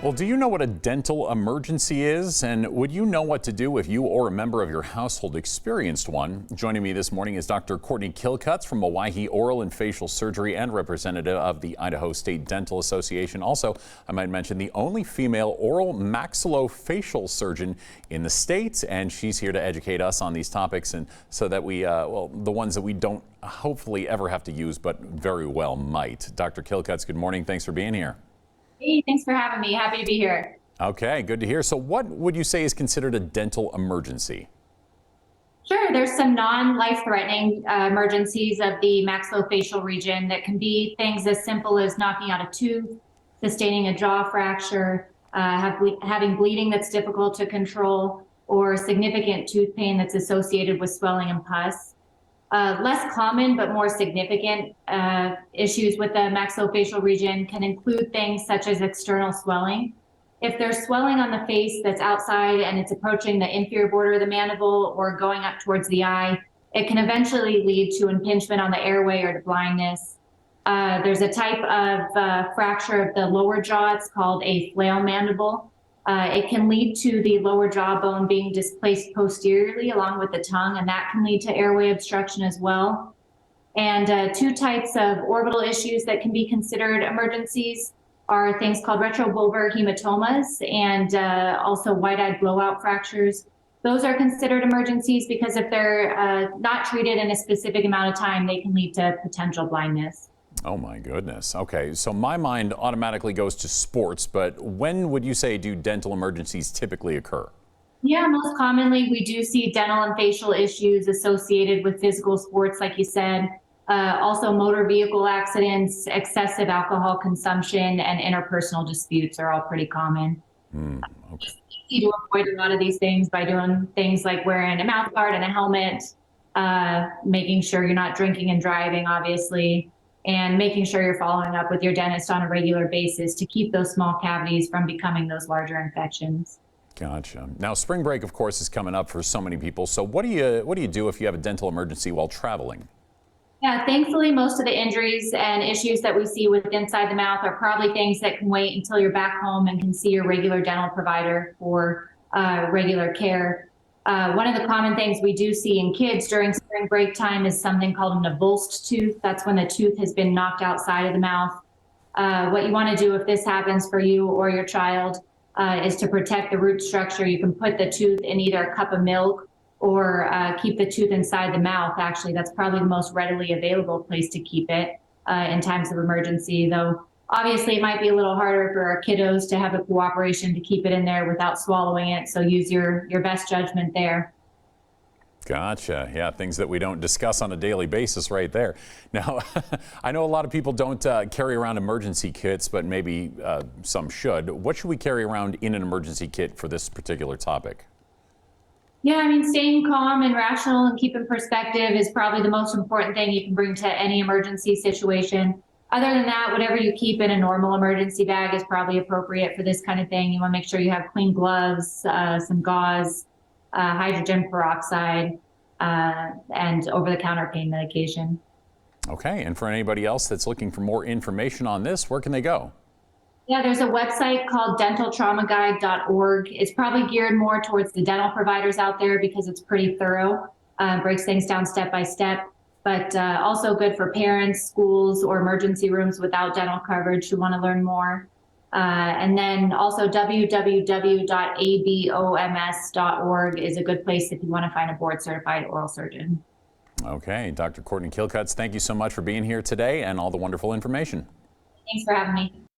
Well, do you know what a dental emergency is? And would you know what to do if you or a member of your household experienced one? Joining me this morning is Dr. Courtney Kilcuts from Hawaii Oral and Facial Surgery and representative of the Idaho State Dental Association. Also, I might mention the only female oral maxillofacial surgeon in the state. And she's here to educate us on these topics and so that we, the ones that we don't hopefully ever have to use, but very well might. Dr. Kilcuts, good morning. Thanks for being here. Hey, thanks for having me. Happy to be here. Okay, good to hear. So what would you say is considered a dental emergency? Sure, there's some non-life-threatening emergencies of the maxillofacial region that can be things as simple as knocking out a tooth, sustaining a jaw fracture, having bleeding that's difficult to control, or significant tooth pain that's associated with swelling and pus. Less common but more significant issues with the maxillofacial region can include things such as external swelling. If there's swelling on the face that's outside and it's approaching the inferior border of the mandible or going up towards the eye, it can eventually lead to impingement on the airway or to blindness. There's a type of fracture of the lower jaw. It's called a flail mandible. It can lead to the lower jawbone being displaced posteriorly along with the tongue, and that can lead to airway obstruction as well. And two types of orbital issues that can be considered emergencies are things called retrobulbar hematomas and also wide-eyed blowout fractures. Those are considered emergencies because if they're not treated in a specific amount of time, they can lead to potential blindness. Oh my goodness. Okay, so my mind automatically goes to sports, but when would you say do dental emergencies typically occur? Yeah, most commonly we do see dental and facial issues associated with physical sports, like you said. Also motor vehicle accidents, excessive alcohol consumption, and interpersonal disputes are all pretty common. Okay. It's easy to avoid a lot of these things by doing things like wearing a mouth guard and a helmet, making sure you're not drinking and driving, obviously, and making sure you're following up with your dentist on a regular basis to keep those small cavities from becoming those larger infections. Gotcha. Now, spring break, of course, is coming up for so many people. So what do you do if you have a dental emergency while traveling? Yeah, thankfully, most of the injuries and issues that we see with inside the mouth are probably things that can wait until you're back home and can see your regular dental provider for regular care. One of the common things we do see in kids during spring break time is something called an avulsed tooth. That's when the tooth has been knocked outside of the mouth. What you want to do if this happens for you or your child is to protect the root structure. You can put the tooth in either a cup of milk or keep the tooth inside the mouth. Actually, that's probably the most readily available place to keep it in times of emergency, though obviously it might be a little harder for our kiddos to have a cooperation to keep it in there without swallowing it, so use your best judgment there. Gotcha. Yeah, things that we don't discuss on a daily basis right there. Now, I know a lot of people don't carry around emergency kits, but maybe some should. What should we carry around in an emergency kit for this particular topic? Yeah, I mean, staying calm and rational and keeping perspective is probably the most important thing you can bring to any emergency situation. Other than that, whatever you keep in a normal emergency bag is probably appropriate for this kind of thing. You want to make sure you have clean gloves, some gauze, hydrogen peroxide, and over-the-counter pain medication. Okay, and for anybody else that's looking for more information on this, where can they go? Yeah, there's a website called dentaltraumaguide.org. It's probably geared more towards the dental providers out there because it's pretty thorough, breaks things down step by step, but also good for parents, schools, or emergency rooms without dental coverage who want to learn more. And then also www.aboms.org is a good place if you want to find a board-certified oral surgeon. Okay, Dr. Courtney Kilcuts, thank you so much for being here today and all the wonderful information. Thanks for having me.